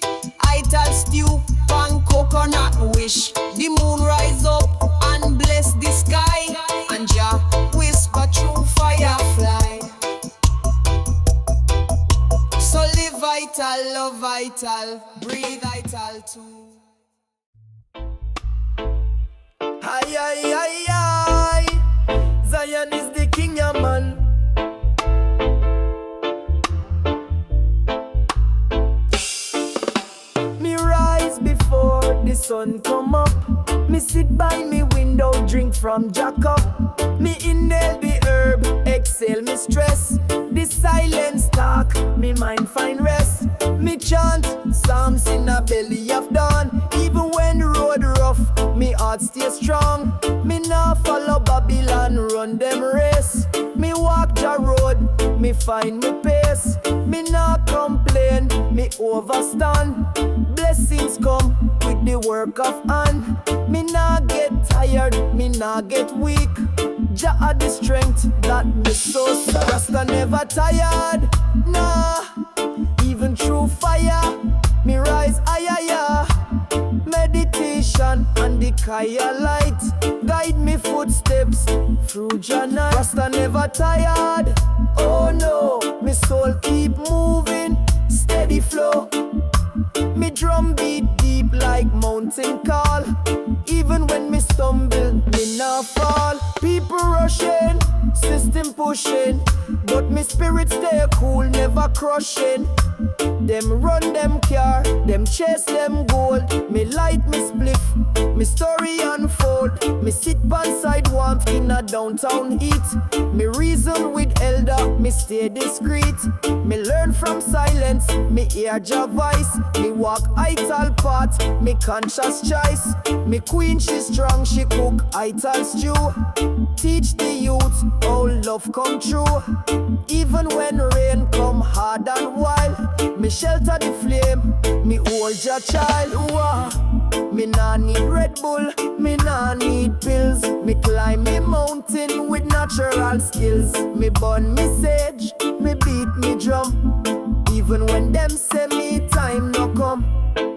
Ital stew, pan coconut wish. The moon rise up and bless the sky, and Jah whisper through firefly. So live vital, love vital, breathe vital too. Aye, aye, aye, aye. Zion is the king, yeah, man. Me rise before the sun come up. Me sit by me window, drink from Jack cup. Me inhale the herb, exhale me stress. The silence talk, me mind find rest. Me chant psalms in a belly of dawn. Even when road rough, me heart stay strong. Me nah follow Babylon, run them race. Me walk the road, me find me pace. Me nah complain, me overstand. Blessings come with the work of hand. Me nah get tired, me nah get weak. Jah are the strength that me so sad. Rasta never tired, nah. Even through fire, me rise higher. Meditation and the Kaya light guide me footsteps through Jannah. Rasta never tired, oh no. Me soul keep moving, steady flow. Me drum beat deep like mountain call. Even when me stumble, me not fall. People rushing, system pushing, but me spirit stay cool, never crushing. Them run them car, them chase them goal. Me light me spliff, me story unfold. Me sit by side warmth in a downtown heat. Me reason with elder, me stay discreet. Me learn from silence, me hear Jah voice. Me walk Ital path, me conscious choice. Me queen she strong, she cook Ital stew. Teach the youth how love come true. Even when rain come hard and wild, me shelter the flame, me hold your child. Wah. Me nah need Red Bull, me nah need pills. Me climb me mountain with natural skills. Me burn me sage, me beat me drum. Even when them say me time no come.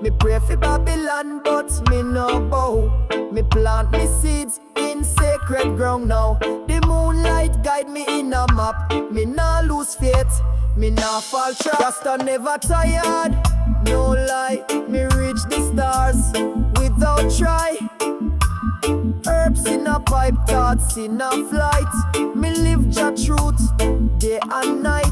Me pray for Babylon, but me no bow. Me plant me seeds in sacred ground now. The moonlight guide me in a map. Me nah lose faith, me nah fall trap. Rasta never tired, no lie. Me reach the stars without try. Herbs in a pipe, thoughts in a flight. Me live Jah truth, day and night.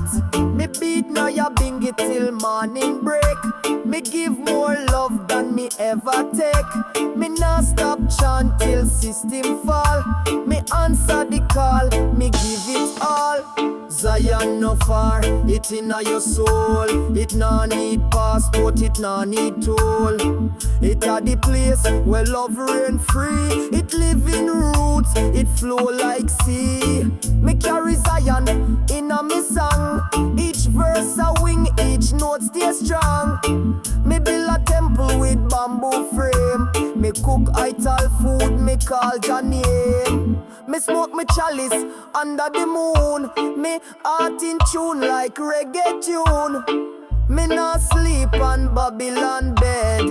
Me beat now ya bingy till morning break. Me give more love than me ever take. Me nah stop chant till system fall. Me answer the call, me give it all. Zion no far, it inna your soul. It nah need passport, it nah need toll. It a the place where love reign free. It live in roots, it flow like sea. Me carry Zion inna me song. Each verse a wing, each note stay strong. Me build a temple with bamboo frame. Me cook Ital food, me call Jah name. Me smoke me chalice under the moon. Me heart in tune like reggae tune. Me not sleep on Babylon bed.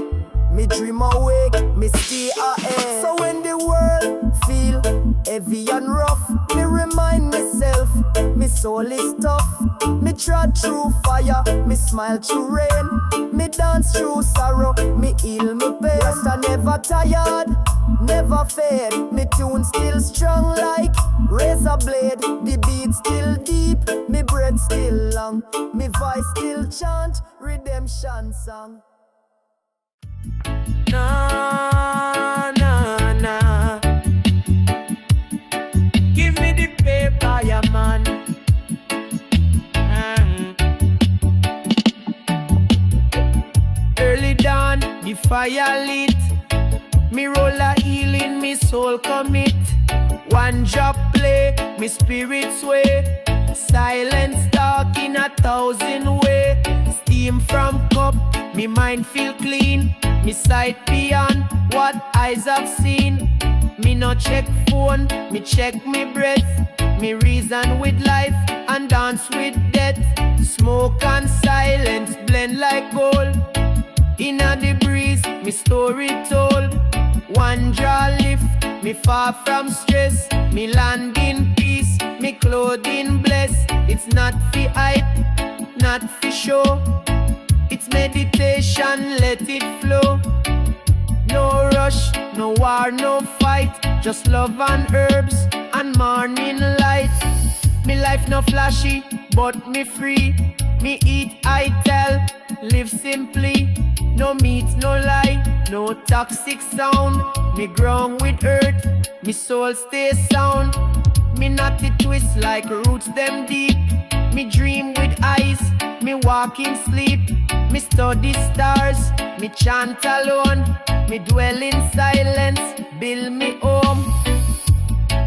Me dream awake, me stay ahead. So when the world feel heavy and rough, me remind myself, me soul is tough. Me trod through fire, me smile through rain. Me dance through sorrow, me heal me pain. Rasta never tired, never fade. Me tune still strong like razor blade. The beat still deep, me breath still long. Me voice still chant redemption song. Nah, nah, nah. Give me the paper, yeah, man. Early dawn, the fire lit. Me roll a healing, me soul commit. One drop play, me spirit sway. Silence talk in 1,000 way. Steam from cup, me mind feel clean. Me sight beyond what eyes have seen. Me no check phone, me check me breath. Me reason with life and dance with death. Smoke and silence blend like gold. Inna the breeze, me story told. One draw lift, me far from stress. Me land in peace, me clothing blessed. It's not for hype, not for show. It's meditation, let it flow. No rush, no war, no fight. Just love and herbs and morning light. Me life no flashy, but me free. Me eat Ital, live simply. No meat, no lie, no toxic sound. Me ground with earth, me soul stay sound. Me not it twist like roots them deep. Me dream with eyes, me walk in sleep. Me study stars, me chant alone. Me dwell in silence, build me home.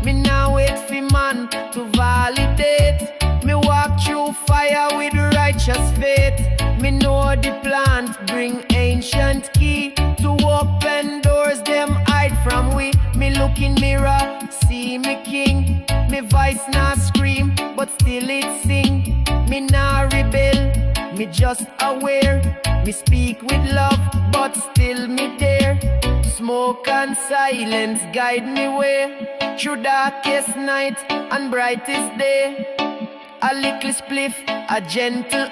Me now wait for man to validate. Me walk through fire with righteous faith. Me know the plant bring ancient key to open doors them hide from we. Me look in mirror, see me king. Me voice not scream, but still it sing. Me nah rebel, me just aware. Me speak with love, but still me there. Smoke and silence guide me way through darkest night and brightest day. A little spliff, a gentle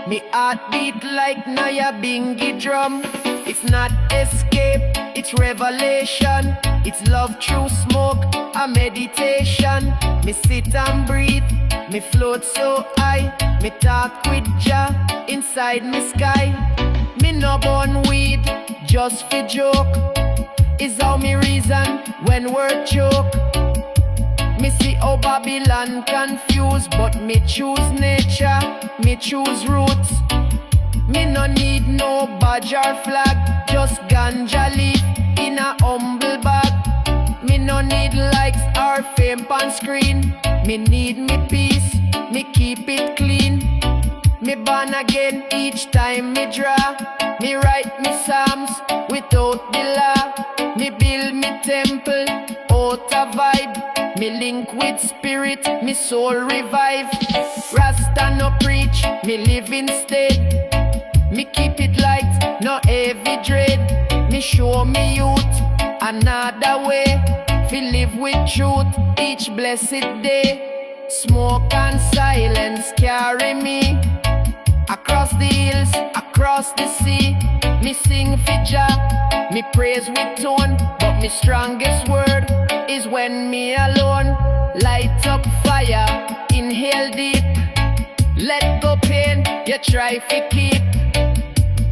me heart beat like Naya Bingy drum. It's not escape, it's revelation. It's love through smoke, a meditation. Me sit and breathe, me float so high. Me talk with Jah inside me sky. Me no born weed, just for joke. Is how me reason when word choke. Me see how Babylon confused, but me choose nature, me choose roots. Me no need no badge or flag, just ganja leaf in a humble bag. Me no need likes or fame on screen. Me need me peace, me keep it clean. Me born again each time me draw. Me write me psalms without the law. Me build me temple out a vibe. Me link with spirit, me soul revive. Rasta no preach, me live instead. Me keep it light, no heavy dread. Me show me youth another way. Fi live with truth each blessed day. Smoke and silence carry me across the hills, across the sea. Me sing for Jah, me praise with tone. But me strongest word is when me alone. Light up fire, inhale deep. Let go pain, you try to keep.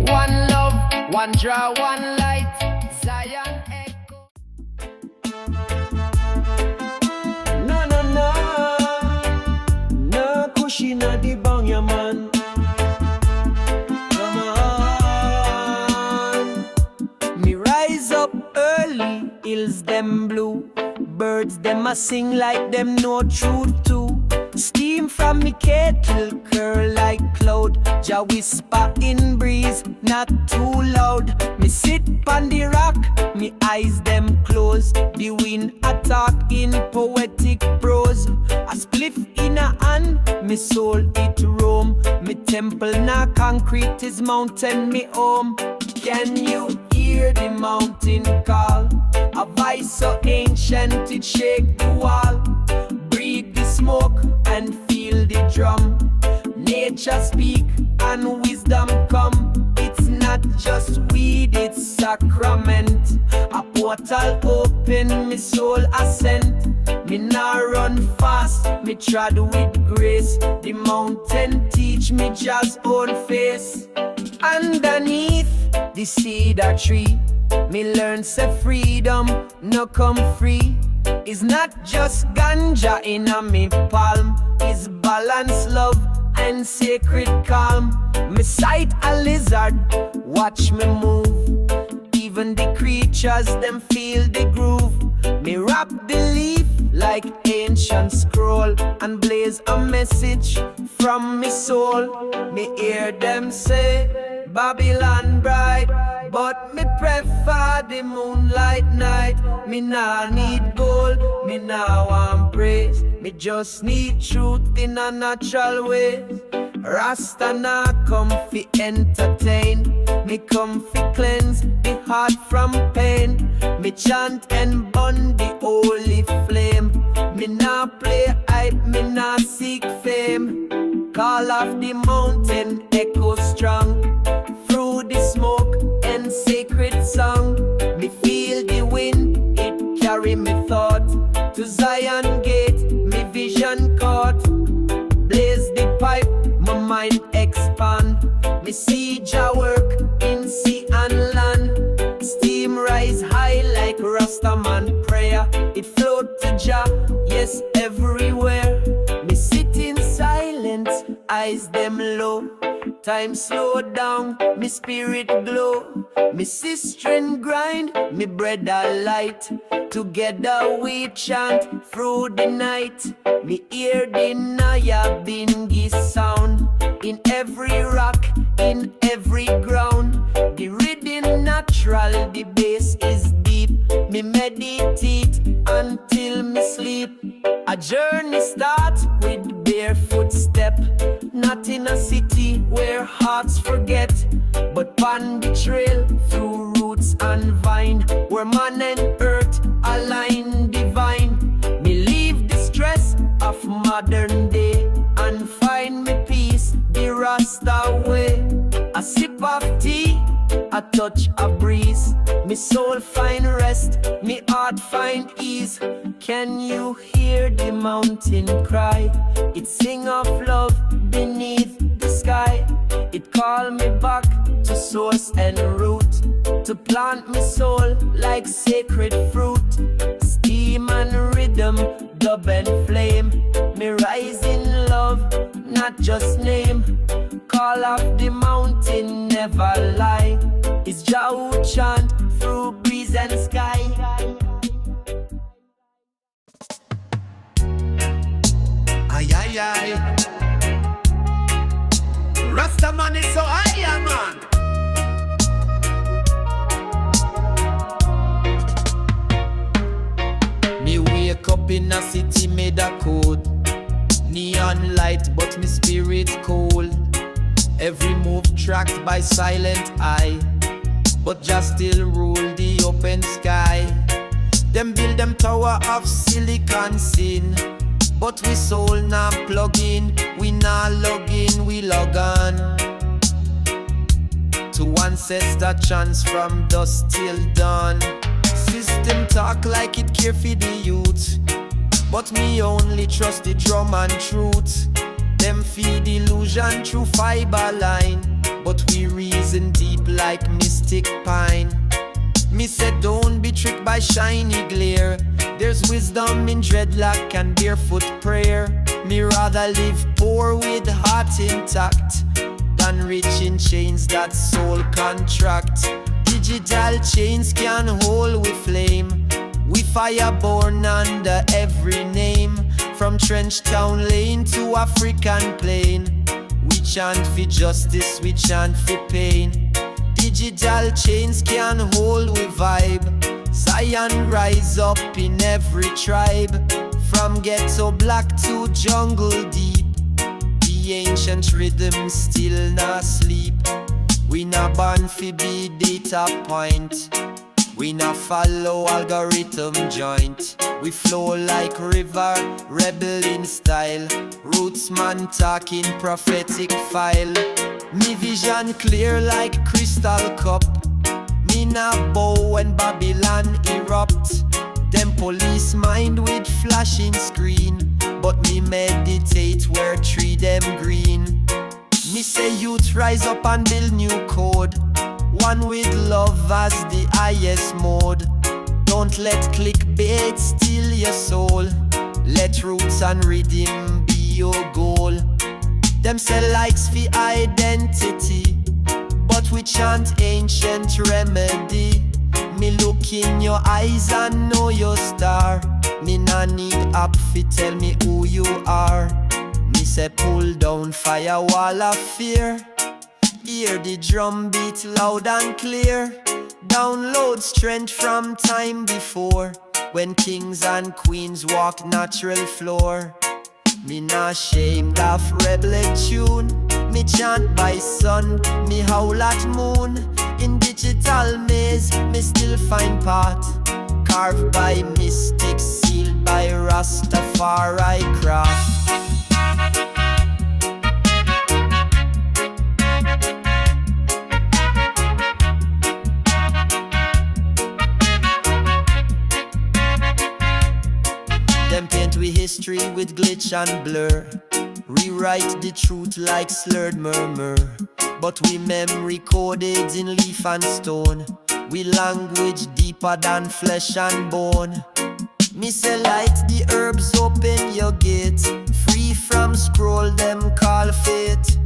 One love, one draw, one light. Zion echo. No, no, no. No cushion at the bang, ya man. Come on. Me rise up early, hills them blue. Birds them a sing like them know truth too. Steam from me kettle curl like cloud. Jah whisper in breeze, not too loud. Me sit pon the rock, me eyes them close. The wind attack in poetic prose. A spliff in a hand, me soul it roam. Me temple na concrete is mountain me home. Can you hear the mountain call? A voice so ancient it shake the wall. Breathe the smoke and feel the drum. Nature speak and wisdom come. It's not just weed, it's sacrament. A portal open, me soul ascent. Me nah run fast, me trod with grace. The mountain teach me Jah's own face. Underneath the cedar tree, me learn say freedom no come free. It's not just ganja in a me palm. It's balance, love and sacred calm. Me sight a lizard, watch me move. Even the creatures them feel the groove. Me wrap the leaf like ancient scroll and blaze a message from me soul. Me hear them say Babylon bright, but me prefer the moonlight night. Me nah need gold, me nah want praise. Me just need truth in a natural way. Rasta nah come fi entertain. Me come fi cleanse the heart from pain. Me chant and burn the holy flame. Me nah play hype, me nah seek fame. Call of the mountain echo strong through the smoke and sacred song. Me feel the wind, it carry me thought to Zion gate, me vision caught. Blaze the pipe, my mind expand. Me see Jah work in sea and land. Steam rise high like Rastaman prayer. It float to Jah, yes, everywhere. Me sit in silence, eyes them low. Time slow down, me spirit glow. Me sister and grind, me bread a light. Together we chant through the night. Me hear the Naya Bingi sound in every rock, in every ground. The rhythm natural, the bass is deep. Me meditate until me sleep. A journey starts with barefoot step. Not in a city where hearts forget, but on the trail through roots and vine, where man and earth align divine. Me leave the stress of modern day and find me peace the Rasta way. A sip of tea, a touch of breeze. Me soul find rest, me heart find ease. Can you hear the mountain cry? It sing of love beneath the sky. It call me back to source and root, to plant me soul like sacred fruit. Steam and rhythm, dub and flame. Me rise in love, not just name. Call of the mountain, never lie. It's Jah who chant through breeze and sky. Ay, ay, ay. Rasta man is so high, man. Me wake up in a city made a code. Neon light but me spirit cold. Every move tracked by silent eye, but just still rule the open sky. Them build them tower of silicon sin, but we soul not plug in. We not log in, we log on to ancestor chants from dusk till dawn. System talk like it care for the youth, but me only trust the drum and truth. Them feed illusion through fiber line, but we reason deep like mystic pine. Me said don't be tricked by shiny glare. There's wisdom in dreadlock and barefoot prayer. Me rather live poor with heart intact than rich in chains that soul contract. Digital chains can hold with flame. We fire born under every name, from Trench Town Lane to African Plain. We chant for justice, we chant for pain. Digital chains can hold with vibe. Zion rise up in every tribe, from ghetto black to jungle deep. The ancient rhythm still not sleep. We not born fi be data point. We not follow algorithm joint. We flow like river, rebel in style. Roots man talking prophetic file. Me vision clear like crystal cup. Me not bow when Babylon erupt. Them police mind with flashing screen, but me meditate where tree them green. Me say youth rise up and build new code, one with love as the highest mode. Don't let clickbait steal your soul. Let roots and rhythm be your goal. Them sell likes for identity, but we chant ancient remedy. Me look in your eyes and know your star. Me nah need app fi tell me who you are. Me say pull down firewall of fear. Hear the drum beat loud and clear. Download strength from time before, when kings and queens walk natural floor. Me nah ashamed of rebel tune. Me chant by sun, me howl at moon. In digital maze, me still find path. Carved by mystics, sealed by Rastafari craft. Them paint we history with glitch and blur. Rewrite the truth like slurred murmur. But we memory coded in leaf and stone. We language deeper than flesh and bone. Me say light the herbs, open your gate. Free from scroll, them call fate.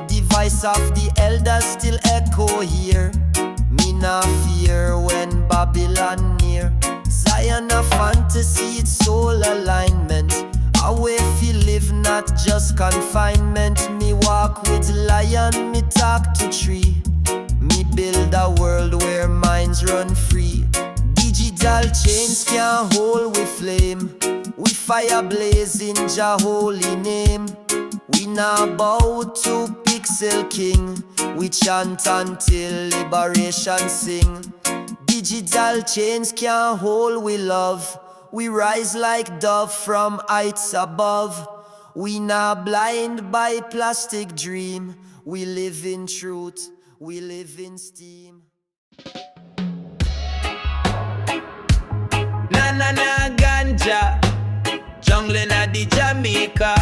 The voice of the elders still echo here. Me nah fear when Babylon near. Zion a fantasy, it's soul alignment. A way fi live, not just confinement. Me walk with lion, me talk to tree. Me build a world where minds run free. Digital chains can't hold we flame. We fire blazing Jah holy name. We nah bow to Pixel King. We chant until liberation sing. Digital chains can't hold we love. We rise like dove from heights above. We not blind by plastic dream. We live in truth, we live in steam. Na na na ganja, jungle at the Jamaica.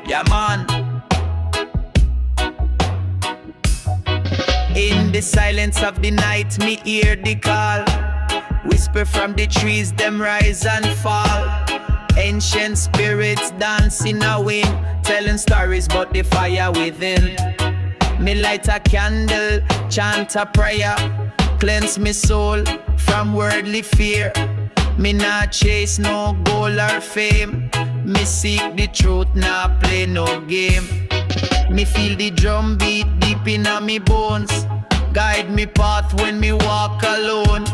Yeah man. In the silence of the night, me hear the call. Whisper from the trees, them rise and fall. Ancient spirits dance in a wind, telling stories about the fire within. Me light a candle, chant a prayer, cleanse me soul from worldly fear. Me not chase no gold or fame. Me seek the truth, not play no game. Me feel the drum beat deep in me bones. Guide me path when me walk alone.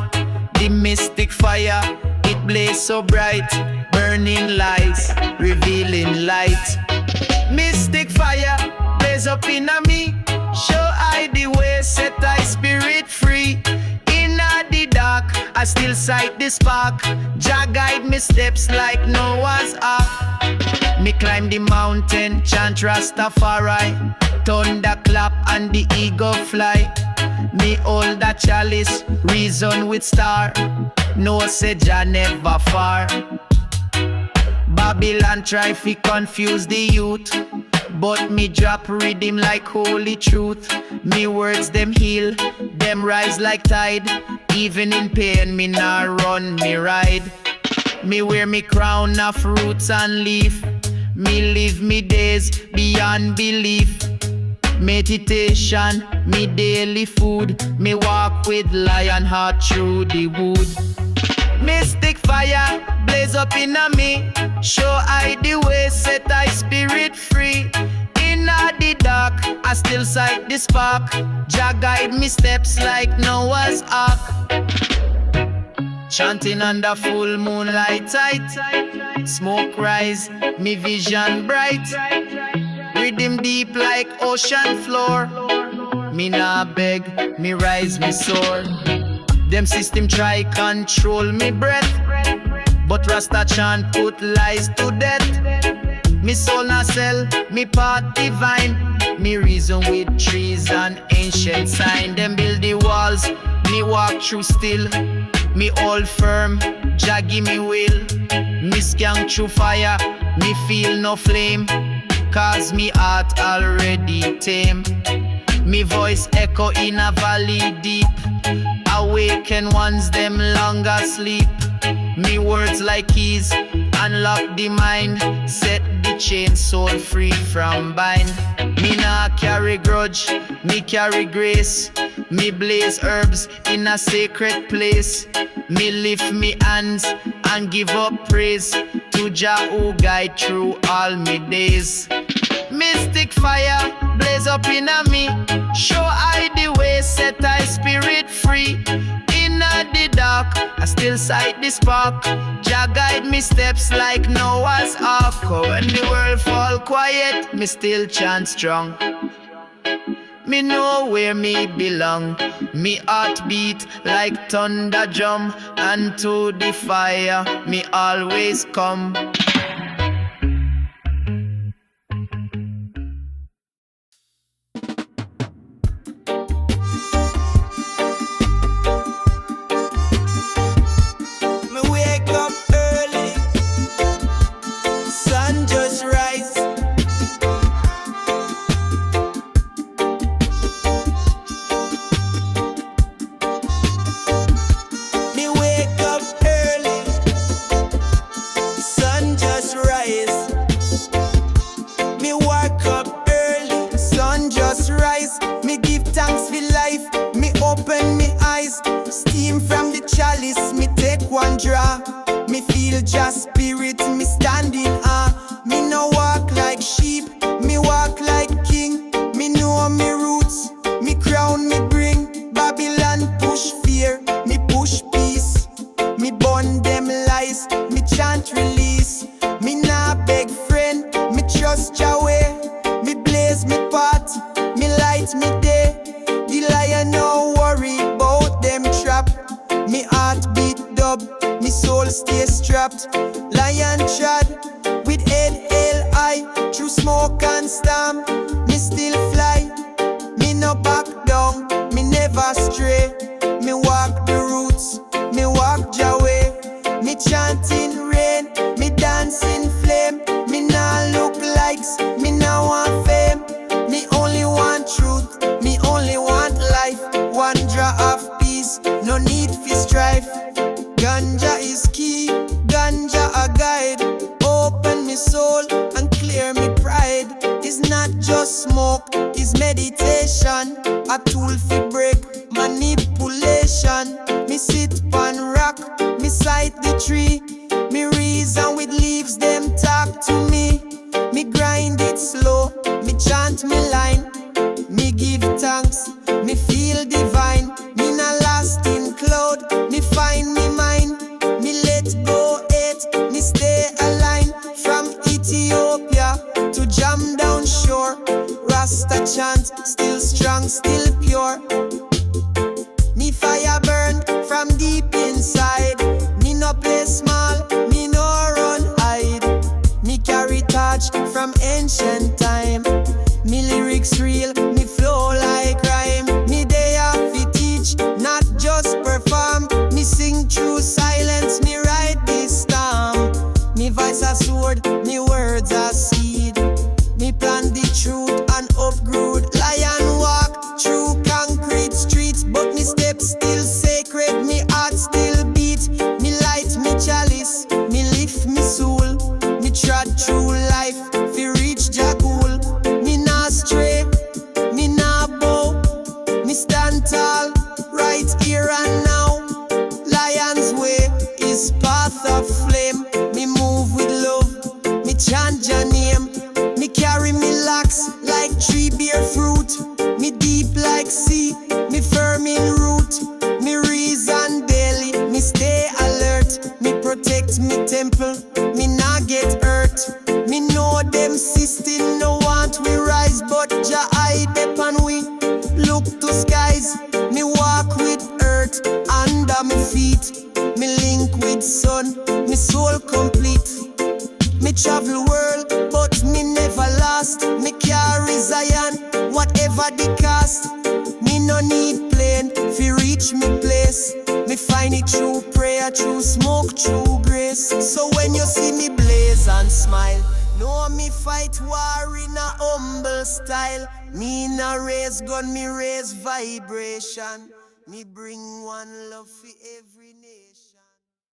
The mystic fire, it blaze so bright, burning lights, revealing light. Mystic fire, blaze up in me, show I the way, set I spirit free. In the dark, I still sight the spark. Jah guide me steps like Noah's ark. Me climb the mountain, chant Rastafari. Thunder clap and the eagle fly. Me hold a chalice, reason with star. No say Jah never far. Babylon try fi confuse the youth, but me drop rhythm like holy truth. Me words them heal, them rise like tide. Even in pain me nah run, me ride. Me wear me crown of roots and leaf. Me live me days beyond belief. Meditation, me daily food. Me walk with lion heart through the wood. Mystic fire, blaze up in me. Show I the way, set I spirit free. In the dark, I still sight the spark. Jah guide me steps like Noah's ark. Chanting under full moonlight tight. Smoke rise, me vision bright. Rhythm deep like ocean floor. Me nah beg, me rise, me soar. Them system try control me breath, but Rasta chant put lies to death. Me soul nah sell, me path divine. Me reason with trees and ancient sign. Them build the walls, me walk through still. Me hold firm, Jah give me will. Me skank through fire, me feel no flame. Cause me heart already tame. Me voice echo in a valley deep. Awaken ones them long asleep. Me words like keys, unlock the mind. Set the chain, soul free from bind. Me nah carry grudge, me carry grace. Me blaze herbs in a sacred place. Me lift me hands and give up praise to Jah who guide through all me days. Mystic fire blaze up in a me, show I the way, set I spirit free. In the dark, I still sight the spark. Jah guide me steps like Noah's ark. When the world fall quiet, me still chant strong. Me know where me belong. Me heart beat like thunder drum, and to the fire me always come. Me wake up early, sun just rise. Me wake up early, sun just rise. Me wake up early, sun just rise. Me give thanks for life, me open me eyes. Steam from the chalice, me take one draw. Me feel just spirit, me standing me no walk like sheep, me walk like king. Me know me roots, me crown me bring. Babylon push fear, me push peace. Me burn them lies, me chant release. Me nah beg friend, me trust Yahweh. Me blaze me path, me light me day. The lion no worry about them trap. Me heart beat dub, me soul stay strapped. Lion trod with head held high. Through smoke and storm, me still fly. Me no back down, me never stray. Me walk the roots, me walk Yahweh. Me chanting rain, me dancing flame. Me nah look likes, me nah want fame. Me only want truth, me only want life. One drop of peace, no need for strife. Ganja is key, ganja a guide. Open me soul and clear me pride. It's not just smoke, it's meditation. A tool for break manipulation. Me sit pan rock, me sight the tree. Me reason with leaves, them talk to me. Me grind it slow, me chant me line. Me give thanks, me feel divine. Me na last in cloud, me find me mind. Me let go it, me stay aligned. From Ethiopia to jam down shore, Rasta chant, still strong, still pure. Me fire burn from deep inside. Me no play small, me no run hide. Me carry touch from ancient time. Me lyrics real, me flow like rhyme. Me they have to teach, not just perform. Me sing through silence, me ride this storm. Me voice a sword, me words a seed. Me plant the truth and upgrow. Lion walk through concrete streets, but me steps still sacred, me heart still beat. Me light me chalice, me lift me soul. Me trod through life, fi reach Jagul. Me nah stray, me nah bow. Me stand tall, right here and now. Lion's way is path of flame. Me move with love, me chant your name. Me carry me locks like tree bear fruit. Me deep like sea, me firm in root. Me reason daily, me stay alert. Me protect me temple, me nah get hurt. Me know them system no want we rise, but Jah hide upon we. Look to skies, me walk with earth under me feet. Me link with sun, me soul complete. Me travel world, but me never lost. Me carry Zion, whatever the cost. Me no need plane, fi reach me place. Me find it through prayer, through smoke, through grace. So when you see me blaze and smile, know me fight war in a humble style. Me no raise gun, me raise vibration. Me bring one love for every nation.